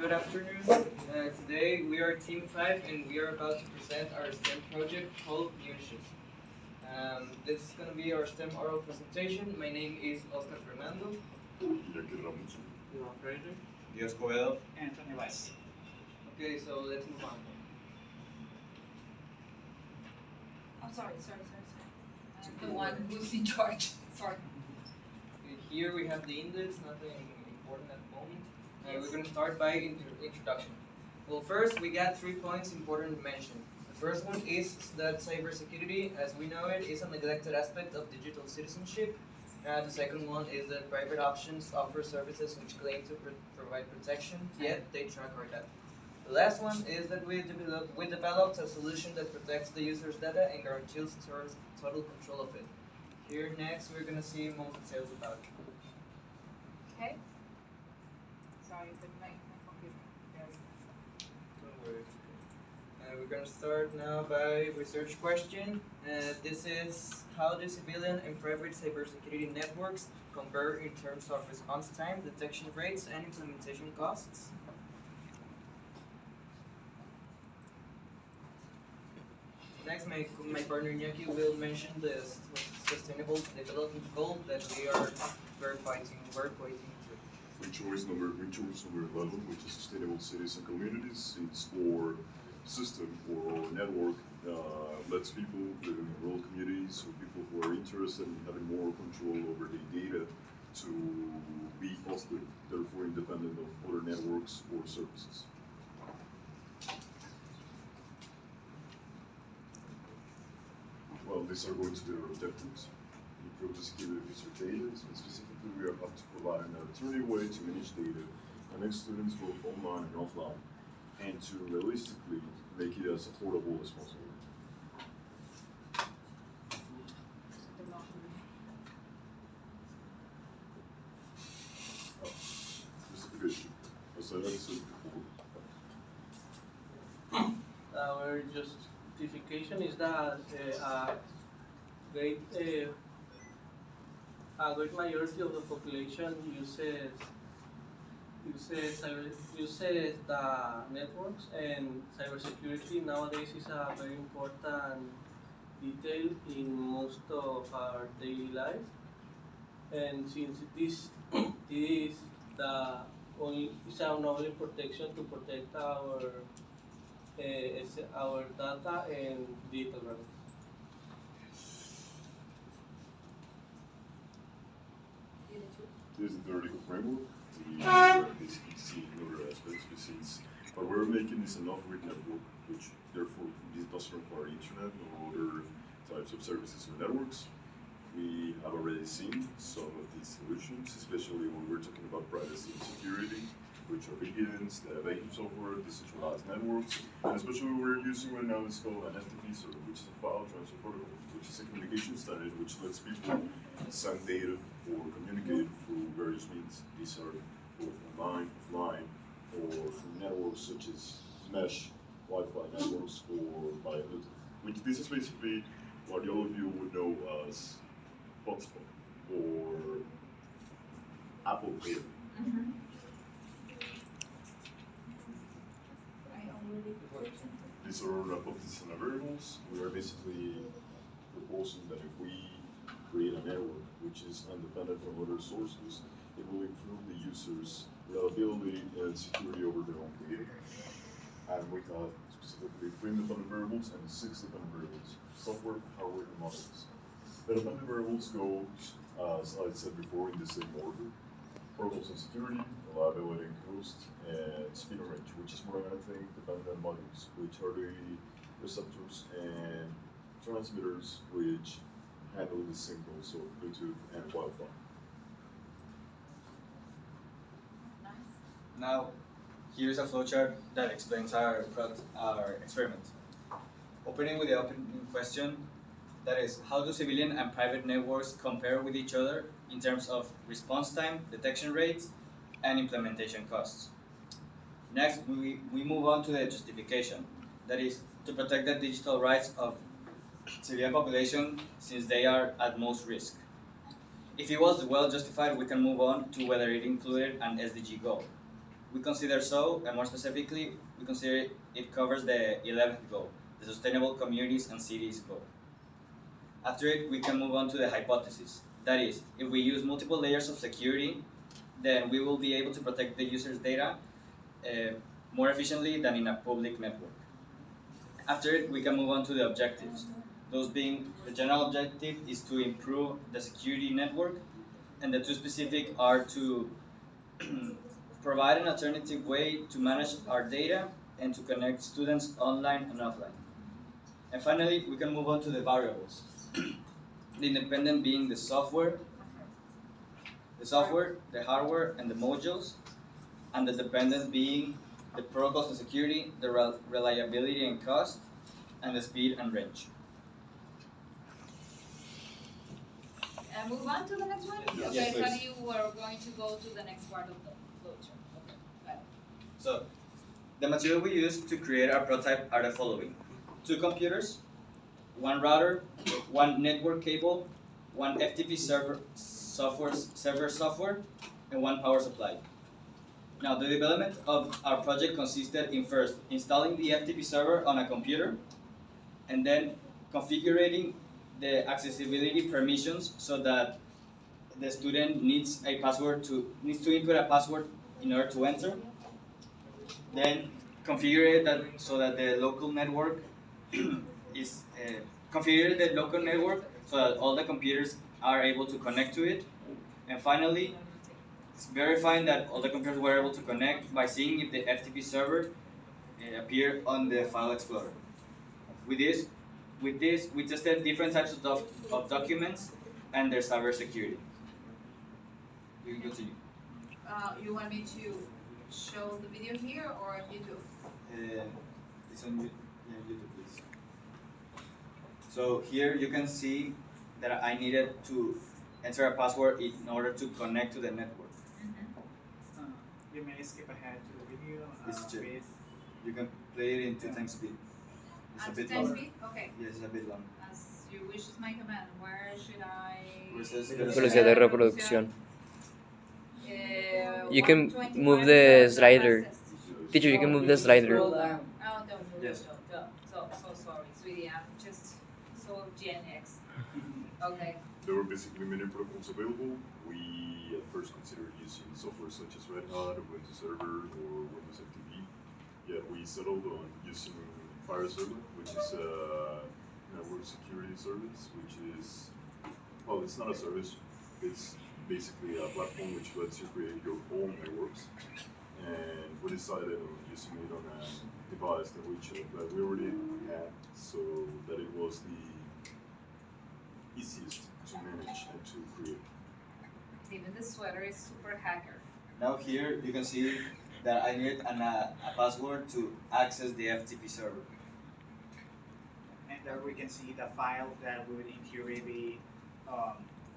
Good afternoon. Today we are Team 5 and we are about to present our STEM project called Unisys. This is going to be our STEM oral presentation. My name is Oscar Fernando. Iñaki Ramos. Ivan Freire. Dios Covedo. Anthony Weiss. Okay, so let's move on. I'm sorry. I'm the one who's in charge. Sorry. Okay, here we have the index, nothing important at the moment. We're going to start by introduction. Well, first we got 3 points important to mention. The first one is that cybersecurity, as we know it, is a neglected aspect of digital citizenship. The second one is that private options offer services which claim to provide protection, yet they track our data. The last one is that we developed a solution that protects the user's data and guarantees total control of it. Here next we're going to see more details about it. Okay. Sorry, but my computer. Don't worry. We're going to start now by research question. This is how do civilian and private cybersecurity networks compare in terms of response time, detection rates, and implementation costs? Next, my partner Iñaki will mention the sustainable development goal that we're fighting to. We chose number 11, which is sustainable cities and communities. It's our system or our network lets people live in rural communities or people who are interested in having more control over their data to be hosted, therefore independent of other networks or services. Well, these are going to be our objectives. Improve the security of user data, and specifically we have to provide an alternative way to manage data, connect students both online and offline, and to realistically make it as affordable as possible. Specification, as I said before. Our justification is that great, a great majority of the population uses the networks, and cybersecurity nowadays is a very important detail in most of our daily life. And since this is our only protection to protect our data and digital rights. This is the theoretical framework. We basically see other aspects besides, but we're making this an off-grid network, which therefore this doesn't require internet or other types of services or networks. We have already seen some of these solutions, especially when we're talking about privacy and security, which are VPNs, database software, decentralized networks, and especially what we're using right now is called an FTP server, which is a file transfer protocol, which is a communication standard which lets people send data or communicate through various means. These are both online, offline, or through networks such as mesh, Wi-Fi networks, or via Bluetooth. Which this is basically what all of you would know as hotspot or Apple Pay. These are hypotheses and variables. We are basically proposing that if we create a network which is independent from other sources, it will improve the user's reliability and security over their own data. And we have specifically 3 independent variables and 6 dependent variables: software, hardware, and models. The dependent variables go, as I said before, in the same order: protocols and security, reliability and cost, and speed and range, which is more than anything dependent on modules, which are the receptors and transmitters which handle the signals of Bluetooth and Wi-Fi. Now, here's a flowchart that explains our experiment. Opening with the opening question, that is, how do civilian and private networks compare with each other in terms of response time, detection rates, and implementation costs? Next, we move on to the justification, that is, to protect the digital rights of civilian population since they are at most risk. If it was well justified, we can move on to whether it included an SDG goal. We consider so, and more specifically, we consider it covers the 11th goal, the Sustainable Communities and Cities goal. After it, we can move on to the hypothesis. That is, if we use multiple layers of security, then we will be able to protect the user's data more efficiently than in a public network. After it, we can move on to the objectives. Those being, the general objective is to improve the security network, and the two specific are to provide an alternative way to manage our data and to connect students online and offline. And finally, we can move on to the variables. The independent being the software, the hardware, and the modules, and the dependent being the protocols and security, the reliability and cost, and the speed and range. Move on to the next one? Yes. Okay, Yes, how please. you were going to go to the next part of the flowchart? Okay, got it. So, the material we use to create our prototype are the following: 2 computers, 1 router, 1 network cable, 1 FTP server software, and 1 power supply. Now, the development of our project consisted in first installing the FTP server on a computer, and then configuring the accessibility permissions so that the student needs to input a password in order to enter. Then configure it so that the local network is configure the local network so that all the computers are able to connect to it. And finally, verifying that all the computers were able to connect by seeing if the FTP server appeared on the file explorer. With this, we tested different types of documents and their cybersecurity. You can continue. You want me to show the video here or on YouTube? It's on YouTube, please. So here you can see that I needed to enter a password in order to connect to the network. You may skip ahead to the video. This is With You can play it in 2 times speed. It's a bit 10 long. speed? Okay, Yes, it's a bit long. as you wish is my command. Where should I? Where it says Velocidad de reproducción. You can 125 move is the the slider. fastest. Teacher, you can move the slider. Oh, don't. Yes. So sorry, sweetie. I'm just so Gen X. Okay. There were basically many protocols available. We at first considered using software such as Red Hat, or Windows Server, or Windows FTP. Yet we settled on using FireServer, which is a network security service, which is, well, it's not a service, it's basically a platform which lets you create your own networks. And we decided on using it on a device that we already had, so that it was the easiest to manage and to create. Even the sweater is super hacker. Now here you can see that I need a password to access the FTP server. and there we can see the file that would in theory be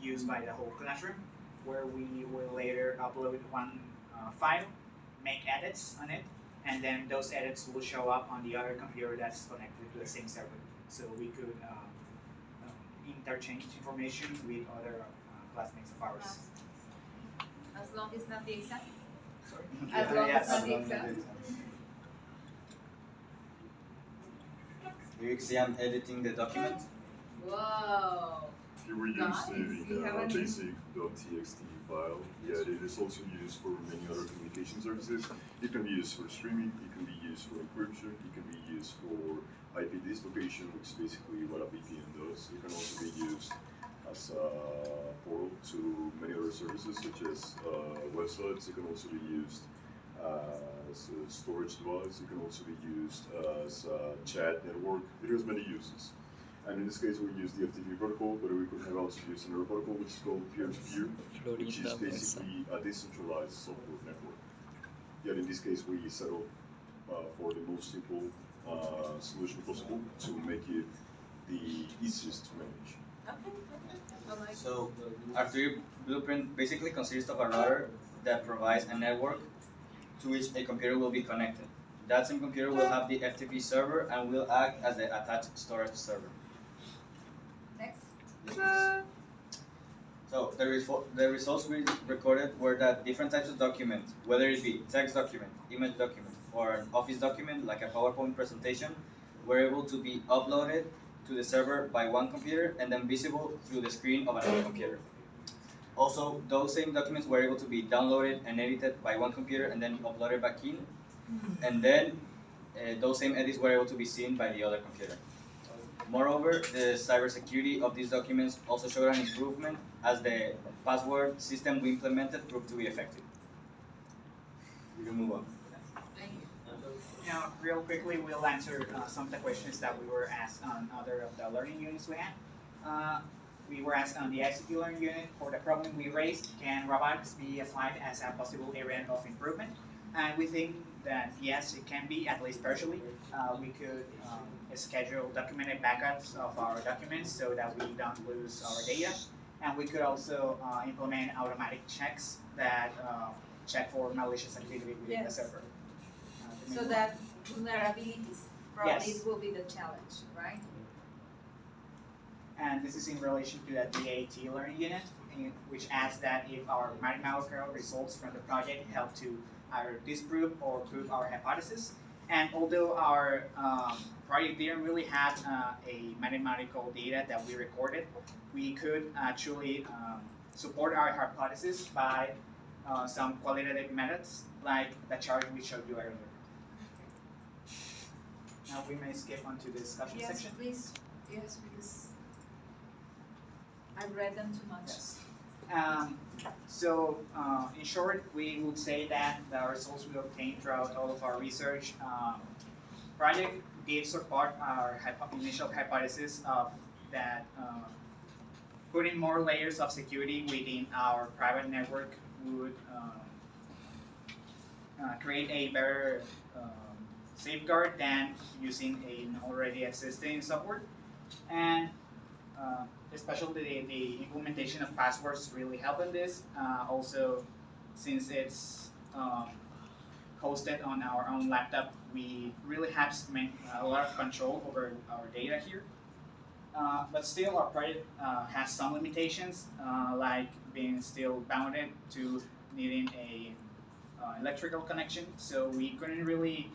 used by the whole classroom, where we will later upload one file, make edits on it, and then those edits will show up on the other computer that's connected to the same server. So we could interchange information with other classmates of ours. As long as not the exam. Sorry. As long Yes. as not the exam. You can see I'm editing the document. Whoa. Here we use Nice. You have the any- basic.txt file. Yeah, it is also used for many other communication services. It can be used for streaming, it can be used for encryption, it can be used for IP dislocation, which is basically what a VPN does. It can also be used as a portal to many other services, such as websites. It can also be used as a storage device. It can also be used as a chat network. It has many uses. And in this case, we use the FTP protocol, but we could have also used another protocol, which is called peer-to-peer, which is basically a decentralized software network. Yet in this case, we settled for the most simple solution possible to make it the easiest to manage. Okay. I like So our 3D blueprint basically consists of a router that provides a network to which a computer will be connected. That same computer will have the FTP server and will act as the attached storage server. Next. So the results we recorded were that different types of documents, whether it be text document, image document, or an office document like a PowerPoint presentation, were able to be uploaded to the server by one computer and then visible through the screen of another computer. Also, those same documents were able to be downloaded and edited by one computer and then uploaded back in, and then those same edits were able to be seen by the other computer. Moreover, the cybersecurity of these documents also showed an improvement as the password system we implemented proved to be effective. We can move on. Thank you. Now, real quickly, we'll answer some of the questions that we were asked on other of the learning units we had. We were asked on the ICT learning unit for the problem we raised, can robotics be applied as a possible area of improvement? And we think that yes, it can be, at least partially. We could schedule documented backups of our documents so that we don't lose our data. And we could also implement automatic checks that check for malicious activity within the Yes. server. So that vulnerabilities probably Yes. will be the challenge, right? And this is in relation to the DAT learning unit, which asks that if our mathematical results from the project help to either disprove or prove our hypothesis. And although our project didn't really have a mathematical data that we recorded, we could actually support our hypothesis by some qualitative methods like the chart we showed you earlier. Now we may skip on to the discussion Yes, section. please, yes, because I've read them too much. Yes. In short, we would say that the results we obtained throughout all of our research project did support our initial hypothesis of that putting more layers of security within our private network would create a better safeguard than using an already existing software. And especially the implementation of passwords really help in this. Also, since it's hosted on our own laptop, we really have a lot of control over our data here. But still, our project has some limitations, like being still bounded to needing a electrical connection. So we couldn't really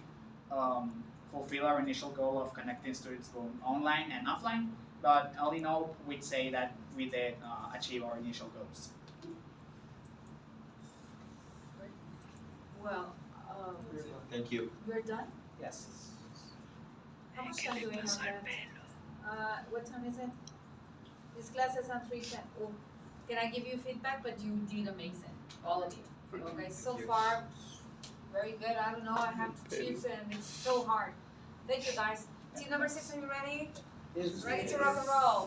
fulfill our initial goal of connecting students both online and offline. But all in all, we'd say that we did achieve our initial goals. Well, Thank you. we're done? Yes. How much time do we have left? What time is it? This class is on 3:10. Oh, can I give you feedback? But you did amazing, all of you. Okay, so far, very good. I don't know, I have to choose and it's so hard. Thank you guys. Team number 6, are you ready? Ready to rock and roll?